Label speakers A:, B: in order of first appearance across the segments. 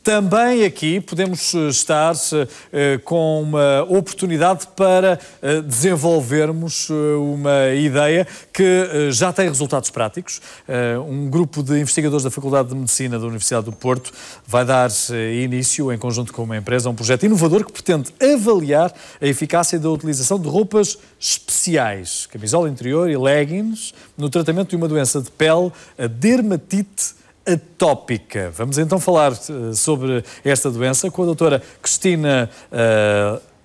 A: Também aqui podemos estar com uma oportunidade para desenvolvermos uma ideia que já tem resultados práticos. Um grupo de investigadores da Faculdade de Medicina da Universidade do Porto vai dar início, em conjunto com uma empresa, a um projeto inovador que pretende avaliar a eficácia da utilização de roupas especiais, camisola interior e leggings, no tratamento de uma doença de pele, a dermatite atópica. Vamos então falar sobre esta doença com a doutora Cristina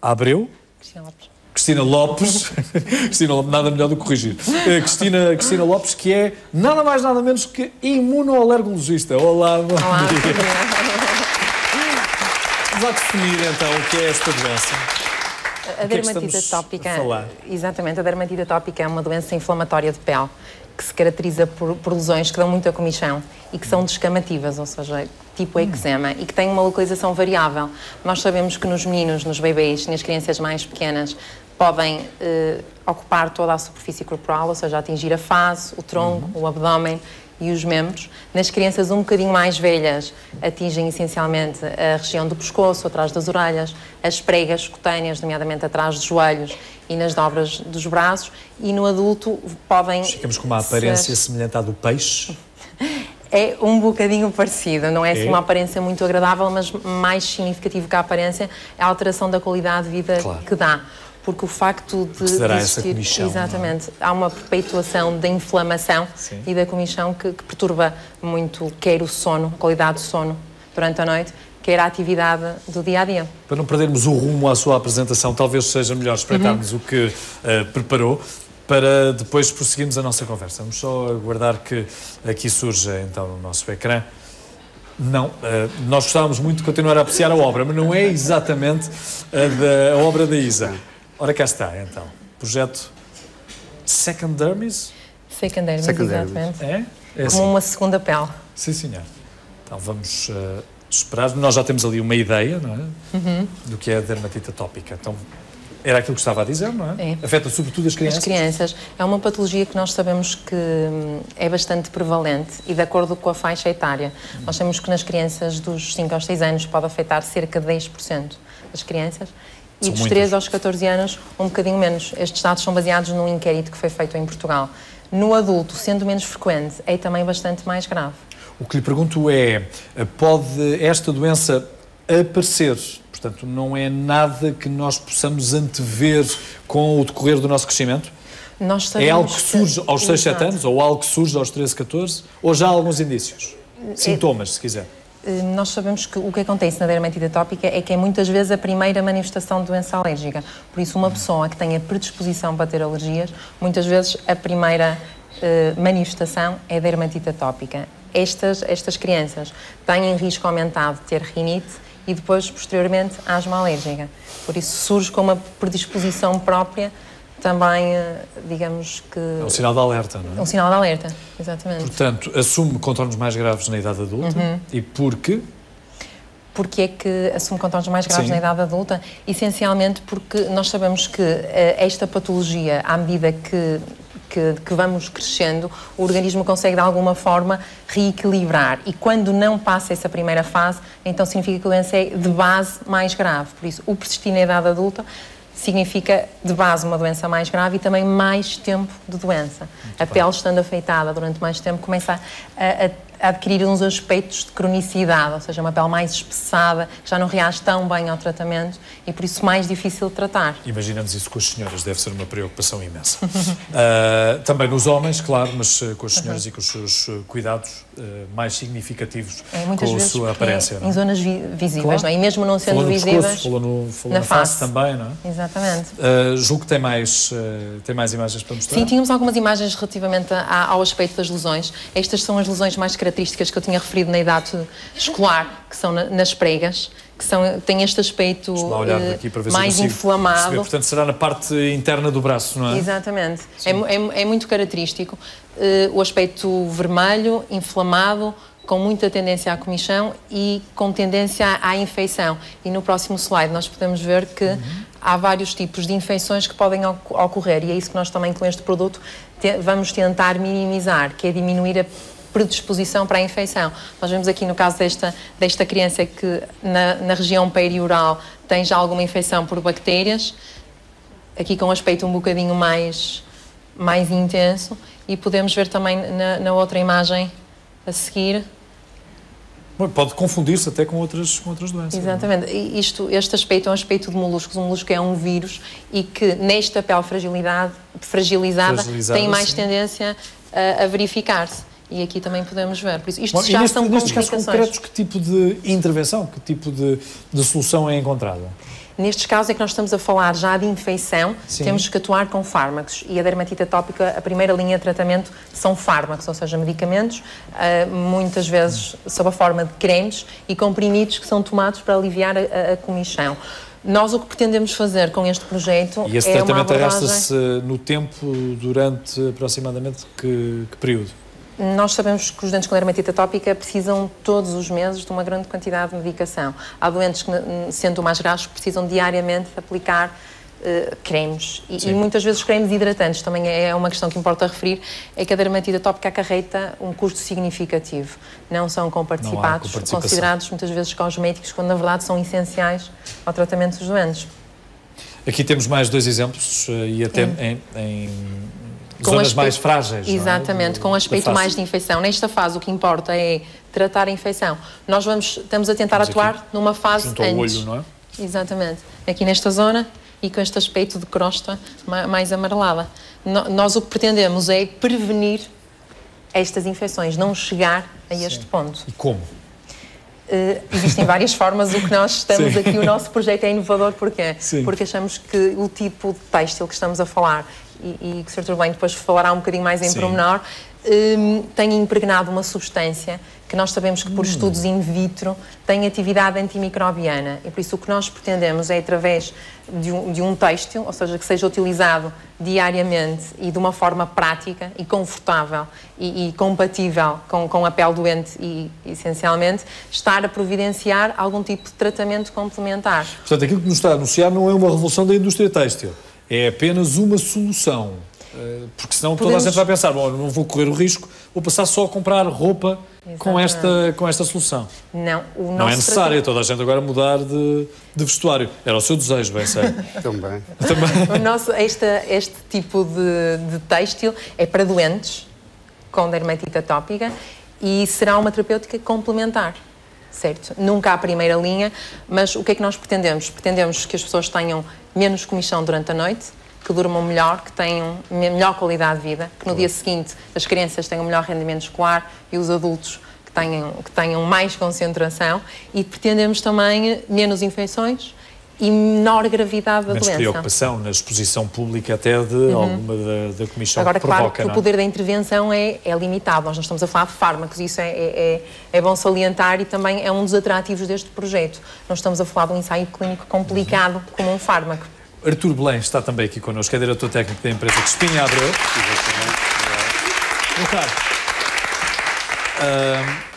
A: Abreu. Cristina Lopes. Cristina Lopes, nada melhor do que corrigir. Cristina Lopes, que é nada mais nada menos que imunoalergologista. Olá, bom dia. Vamos lá definir então o que é esta doença.
B: A dermatite atópica, exatamente, a dermatite atópica é uma doença inflamatória de pele que se caracteriza por lesões que dão muita comichão e que são descamativas, ou seja, tipo eczema, e que têm uma localização variável. Nós sabemos que nos meninos, nos bebês, nas crianças mais pequenas, podem ocupar toda a superfície corporal, ou seja, atingir a face, o tronco, o abdômen e os membros. Nas crianças um bocadinho mais velhas, atingem essencialmente a região do pescoço, atrás das orelhas, as pregas cutâneas, nomeadamente atrás dos joelhos e nas dobras dos braços, e no adulto podem...
A: Ficamos com uma aparência semelhante à do peixe?
B: É um bocadinho parecido, não é assim uma aparência muito agradável, mas mais significativo que a aparência é a alteração da qualidade de vida que dá. Porque o facto de
A: existir,
B: essa comichão, exatamente, há uma perpetuação da inflamação e da comichão que perturba muito, quer o sono, a qualidade do sono durante a noite, quer a atividade do dia-a-dia.
A: Para não perdermos o rumo à sua apresentação, talvez seja melhor espreitarmos o que preparou, para depois prosseguirmos a nossa conversa. Vamos só aguardar que aqui surja então no nosso ecrã. Não, nós gostávamos muito de continuar a apreciar a obra, mas não é exatamente a obra da Isa. Ora, cá está, então. Projeto Second Dermis?
B: Second Dermis, exatamente.
A: É
B: como
A: assim.
B: uma segunda pele.
A: Sim, senhor. Então vamos esperar. Nós já temos ali uma ideia, não é? Do que é a dermatite atópica. Então, era aquilo que estava a dizer, não é? Afeta sobretudo as crianças?
B: As crianças. É uma patologia que nós sabemos que é bastante prevalente e de acordo com a faixa etária. Nós sabemos que nas crianças dos 5 aos 6 anos pode afetar cerca de 10% das crianças. E dos 13 aos 14 anos, um bocadinho menos. Estes dados são baseados num inquérito que foi feito em Portugal. No adulto, sendo menos frequente, é também bastante mais grave.
A: O que lhe pergunto é, pode esta doença aparecer? Portanto, não é nada que nós possamos antever com o decorrer do nosso crescimento? É algo que surge aos 6, 7 anos? Ou algo que surge aos 13, 14? Ou já há alguns indícios? Sintomas, se quiser.
B: Nós sabemos que o que acontece na dermatite atópica é que é muitas vezes a primeira manifestação de doença alérgica. Por isso, uma pessoa que tenha predisposição para ter alergias, muitas vezes a primeira manifestação é dermatite atópica. Estas crianças têm risco aumentado de ter rinite e depois, posteriormente, asma alérgica. Por isso, surge com uma predisposição própria também, digamos que...
A: É um sinal de alerta, não é?
B: É um sinal de alerta, exatamente.
A: Portanto, assume contornos mais graves na idade adulta. E porquê?
B: Porque é que assume contornos mais graves na idade adulta? Essencialmente porque nós sabemos que esta patologia, à medida que vamos crescendo, o organismo consegue de alguma forma reequilibrar e quando não passa essa primeira fase, então significa que a doença é de base mais grave. Por isso, o persistir na idade adulta significa, de base, uma doença mais grave e também mais tempo de doença. A pele, estando afetada durante mais tempo, começa a adquirir uns aspectos de cronicidade, ou seja, uma pele mais espessada, que já não reage tão bem ao tratamento e, por isso, mais difícil de tratar.
A: Imaginamos isso com as senhoras, deve ser uma preocupação imensa. Também nos homens, claro, mas com as senhoras e com os seus cuidados mais significativos com a sua aparência.
B: Em zonas visíveis, não é? E mesmo não sendo visíveis,
A: falou na face também, não é?
B: Exatamente.
A: Julgo que tem mais imagens para mostrar.
B: Sim, tínhamos algumas imagens relativamente ao aspecto das lesões. Estas são as lesões mais características que eu tinha referido na idade escolar, que são nas pregas, que têm este aspecto mais inflamado.
A: Perceber. Portanto, será na parte interna do braço, não é?
B: Exatamente. É muito característico. O aspecto vermelho, inflamado, com muita tendência à comichão e com tendência à infecção. E no próximo slide nós podemos ver que há vários tipos de infecções que podem ocorrer e é isso que nós também com este produto vamos tentar minimizar, que é diminuir predisposição para a infecção. Nós vemos aqui no caso desta criança que na região perioral tem já alguma infecção por bactérias, aqui com um aspecto um bocadinho mais intenso, e podemos ver também na outra imagem a seguir.
A: Pode confundir-se até com outras doenças.
B: Exatamente. Este aspecto é um aspecto de moluscos. Um molusco é um vírus e que nesta pele fragilizada tem mais tendência a verificar-se. E aqui também podemos ver. Por isso, isto já são
A: nestes casos concretos, que tipo de intervenção, que tipo de solução é encontrada?
B: Nestes casos é que nós estamos a falar já de infecção,
A: Sim.
B: Temos que atuar com fármacos. E a dermatite atópica, a primeira linha de tratamento são fármacos, ou seja, medicamentos, muitas vezes sob a forma de cremes e comprimidos que são tomados para aliviar a comichão. Nós o que pretendemos fazer com este projeto
A: e esse
B: é
A: tratamento
B: uma abordagem...
A: arrasta-se no tempo, durante aproximadamente que período?
B: Nós sabemos que os doentes com dermatite atópica precisam todos os meses de uma grande quantidade de medicação. Há doentes que, sendo mais graves, precisam diariamente aplicar cremes. E muitas vezes cremes hidratantes. Também é uma questão que importa referir, é que a dermatite atópica acarreta um custo significativo. Não são comparticipados, considerados muitas vezes cosméticos, quando na verdade são essenciais ao tratamento dos doentes.
A: Aqui temos mais 2 exemplos, e até em zonas mais frágeis.
B: Exatamente, com aspecto mais de infecção. Nesta fase o que importa é tratar a infecção. Nós estamos a tentar atuar numa fase
A: junto ao olho, não é?
B: Exatamente. Aqui nesta zona e com este aspecto de crosta mais amarelada. Nós o que pretendemos é prevenir estas infecções, não chegar a este ponto.
A: E como?
B: Existem várias formas. O que nós estamos aqui, o nosso projeto é inovador. Porquê?
A: Sim.
B: Porque achamos que o tipo de têxtil que estamos a falar, e que o Sr. Turbem depois falará um bocadinho mais em pormenor, tem impregnado uma substância que nós sabemos que por estudos in vitro tem atividade antimicrobiana. E por isso o que nós pretendemos é, através de um têxtil, ou seja, que seja utilizado diariamente e de uma forma prática e confortável e compatível com a pele doente e, essencialmente, estar a providenciar algum tipo de tratamento complementar.
A: Portanto, aquilo que nos está a anunciar não é uma revolução da indústria têxtil, é apenas uma solução. Porque senão toda a gente vai pensar, bom, não vou correr o risco, vou passar só a comprar roupa com esta solução.
B: Não
A: é necessário toda a gente agora mudar de vestuário. Era o seu desejo, bem sei.
C: Também.
B: Este tipo de têxtil é para doentes com dermatite atópica e será uma terapêutica complementar. Certo? Nunca à primeira linha, mas o que é que nós pretendemos? Pretendemos que as pessoas tenham menos comichão durante a noite, que durmam melhor, que tenham melhor qualidade de vida, que no dia seguinte as crianças tenham melhor rendimento escolar e os adultos que tenham mais concentração, e pretendemos também menos infecções e menor gravidade da doença.
A: Menos preocupação na exposição pública até de alguma da comichão que provoca.
B: Agora, claro que o poder da intervenção é limitado. Nós não estamos a falar de fármacos, isso é bom salientar, e também é um dos atrativos deste projeto. Não estamos a falar de um ensaio clínico complicado como um fármaco.
A: Artur Belém está também aqui connosco, é diretor técnico da empresa Espinha Abreu. Boa tarde.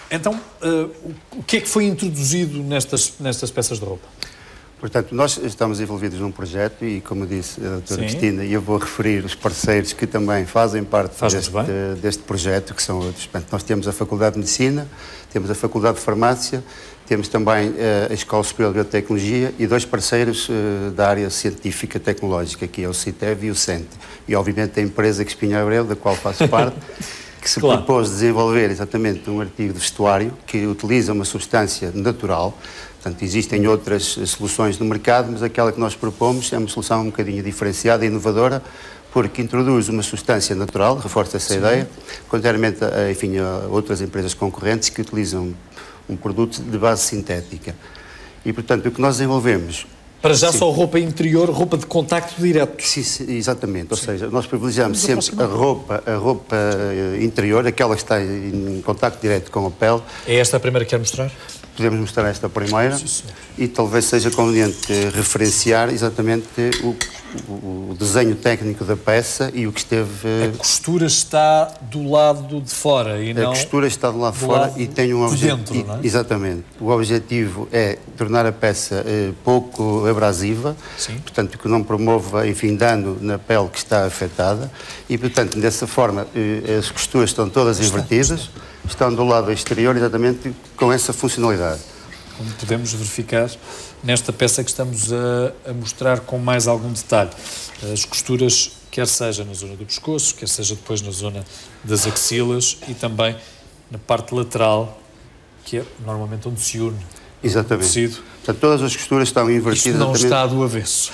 A: Então, o que é que foi introduzido nestas peças de roupa?
C: Portanto, nós estamos envolvidos num projeto e, como disse a doutora Cristina, eu vou referir os parceiros que também fazem parte deste projeto, que são outros. Portanto, nós temos a Faculdade de Medicina, temos a Faculdade de Farmácia, temos também a Escola Superior de Biotecnologia e 2 parceiros da área científica tecnológica, que é o CITEV e o CENTE. E, obviamente, a empresa Espinha Abreu, da qual faço parte, que se propôs desenvolver exatamente um artigo de vestuário que utiliza uma substância natural. Portanto, existem outras soluções no mercado, mas aquela que nós propomos é uma solução um bocadinho diferenciada e inovadora, porque introduz uma substância natural, reforça essa ideia, contrariamente a outras empresas concorrentes que utilizam um produto de base sintética. E, portanto, o que nós desenvolvemos...
A: Para já só roupa interior, roupa de contacto direto.
C: Sim, exatamente. Ou seja, nós privilegiamos sempre a roupa interior, aquela que está em contacto direto com a pele.
A: É esta a primeira que quer mostrar?
C: Podemos mostrar esta primeira. E talvez seja conveniente referenciar exatamente o desenho técnico da peça e o que esteve...
A: A costura está do lado de fora e não...
C: A costura está do lado de fora e tem um objetivo...
A: Não é?
C: Exatamente. O objetivo é tornar a peça pouco abrasiva,
A: sim,
C: portanto, que não promova, enfim, dano na pele que está afetada e, portanto, dessa forma, as costuras estão todas invertidas, estão do lado exterior exatamente com essa funcionalidade.
A: Como podemos verificar nesta peça que estamos a mostrar com mais algum detalhe. As costuras, quer seja na zona do pescoço, quer seja depois na zona das axilas e também na parte lateral, que é normalmente onde se une.
C: Exatamente.
A: O tecido.
C: Portanto, todas as costuras estão invertidas.
A: Isto não está do avesso.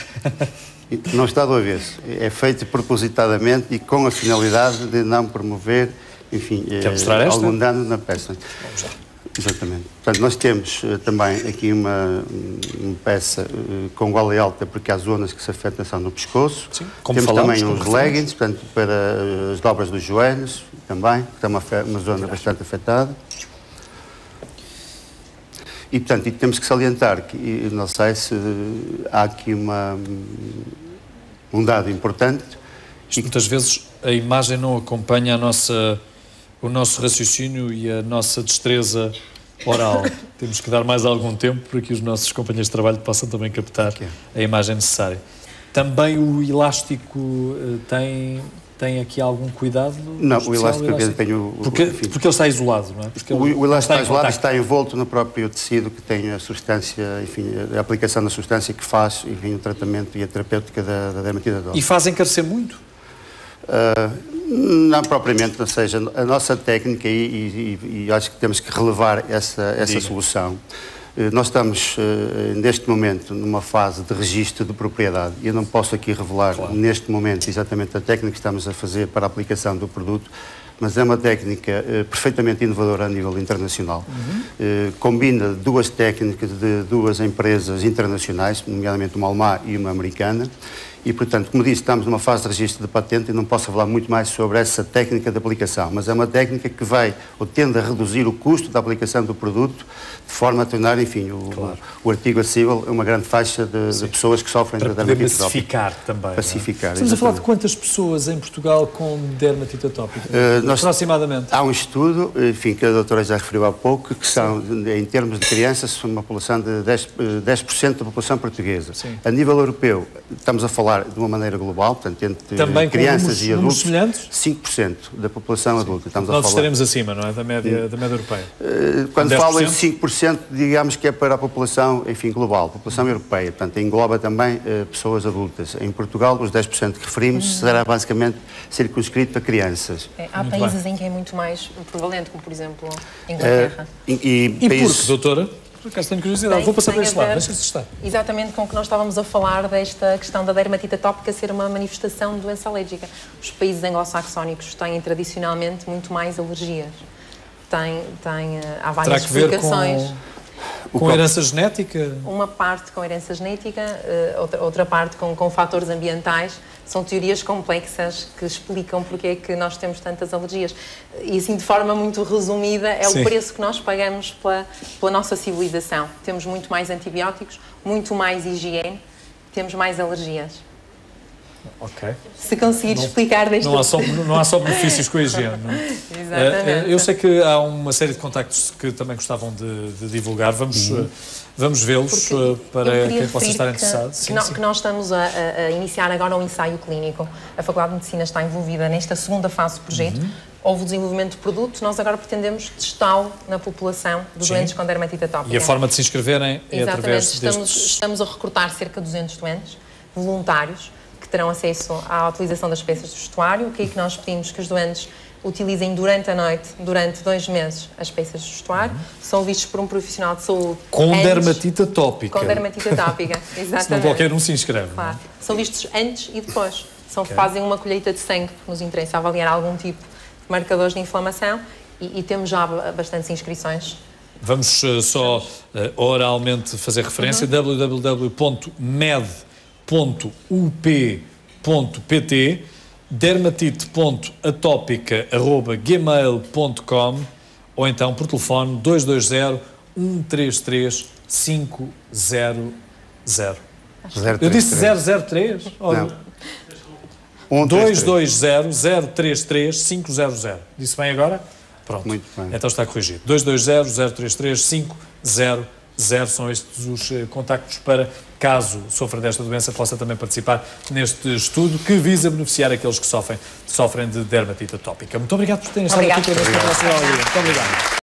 C: Não está do avesso. É feito propositadamente e com a finalidade de não promover, enfim, algum dano na peça.
A: Vamos lá.
C: Exatamente. Portanto, nós temos também aqui uma peça com gola alta, porque há zonas que se afetam só no pescoço.
A: Sim,
C: temos também uns leggings, portanto, para as dobras dos joelhos, também, que é uma zona bastante afetada. E, portanto, temos que salientar que, não sei se há aqui um dado importante.
A: Isto, muitas vezes a imagem não acompanha o nosso raciocínio e a nossa destreza oral. Temos que dar mais algum tempo para que os nossos companheiros de trabalho possam também captar a imagem necessária. Também o elástico tem aqui algum cuidado?
C: Não, o elástico tem o...
A: Porque ele está isolado, não é? Porque
C: o elástico está isolado e está envolto no próprio tecido que tem a substância, enfim, a aplicação da substância que faz, enfim, o tratamento e a terapêutica da dermatite atópica.
A: E faz encarecer muito?
C: Não propriamente, ou seja, a nossa técnica, e acho que temos que relevar essa solução. Nós estamos, neste momento, numa fase de registro de propriedade. Eu não posso aqui revelar, neste momento, exatamente a técnica que estamos a fazer para a aplicação do produto, mas é uma técnica perfeitamente inovadora a nível internacional. Combina duas técnicas de duas empresas internacionais, nomeadamente uma alemã e uma americana, e, portanto, como disse, estamos numa fase de registro de patente e não posso falar muito mais sobre essa técnica de aplicação, mas é uma técnica que vai ou tende a reduzir o custo da aplicação do produto de forma a tornar, enfim, o artigo acessível a uma grande faixa de pessoas que sofrem de dermatite atópica.
A: Pacificar também.
C: Pacificar.
A: Estamos a falar de quantas pessoas em Portugal com dermatite atópica? Aproximadamente.
C: Há um estudo, enfim, que a doutora já referiu há pouco, que são, em termos de crianças, uma população de 10% da população portuguesa.
A: Sim.
C: A nível europeu, estamos a falar de uma maneira global, portanto, entre também crianças e adultos, 5% da população adulta.
A: Nós estaremos acima, não é? Da média europeia.
C: Quando falo em 5%, digamos que é para a população, enfim, global, população europeia. Portanto, engloba também pessoas adultas. Em Portugal, os 10% que referimos será basicamente circunscrito a crianças.
B: Há países em que é muito mais prevalente, como por exemplo Inglaterra.
A: E porquê, doutora? Por acaso tenho curiosidade, vou passar para este lado, deixa-se estar.
B: Exatamente com o que nós estávamos a falar desta questão da dermatite atópica ser uma manifestação de doença alérgica. Os países anglo-saxónicos têm tradicionalmente muito mais alergias. Há várias explicações.
A: Com herança genética?
B: Uma parte com herança genética, outra parte com fatores ambientais. São teorias complexas que explicam porque é que nós temos tantas alergias. E assim, de forma muito resumida, é o preço que nós pagamos pela nossa civilização. Temos muito mais antibióticos, muito mais higiene, temos mais alergias.
A: Ok.
B: Se conseguir explicar deste...
A: Não há só benefícios com a higiene, não é?
B: Exatamente.
A: Eu sei que há uma série de contactos que também gostavam de divulgar. Vamos vê-los para quem possa estar interessado.
B: Que nós estamos a iniciar agora um ensaio clínico. A Faculdade de Medicina está envolvida nesta segunda fase do projeto. Houve o desenvolvimento de produto, nós agora pretendemos testá-lo na população de doentes com dermatite atópica.
A: E a forma de se inscreverem é através destes...
B: Estamos a recrutar cerca de 200 doentes voluntários que terão acesso à utilização das peças de vestuário. O que é que nós pedimos? Que os doentes utilizem durante a noite, durante 2 meses, as peças de vestuário. São vistos por um profissional de saúde.
A: Com dermatite atópica.
B: Com dermatite atópica, exatamente.
A: Senão qualquer um se inscreve.
B: Claro. São vistos antes e depois. Fazem uma colheita de sangue, porque nos interessa avaliar algum tipo de marcadores de inflamação e temos já bastantes inscrições.
A: Vamos só oralmente fazer referência. www.med.up.pt dermatite.atópica@gmail.com ou então por telefone 220 133 500. Eu disse 003?
C: Não.
A: 220-033-500. Disse bem agora? Pronto.
C: Muito bem.
A: Então está corrigido. 220-033-500 são estes os contactos para, caso sofra desta doença, possa também participar neste estudo que visa beneficiar aqueles que sofrem de dermatite atópica. Muito obrigado por terem estado aqui. Muito obrigado.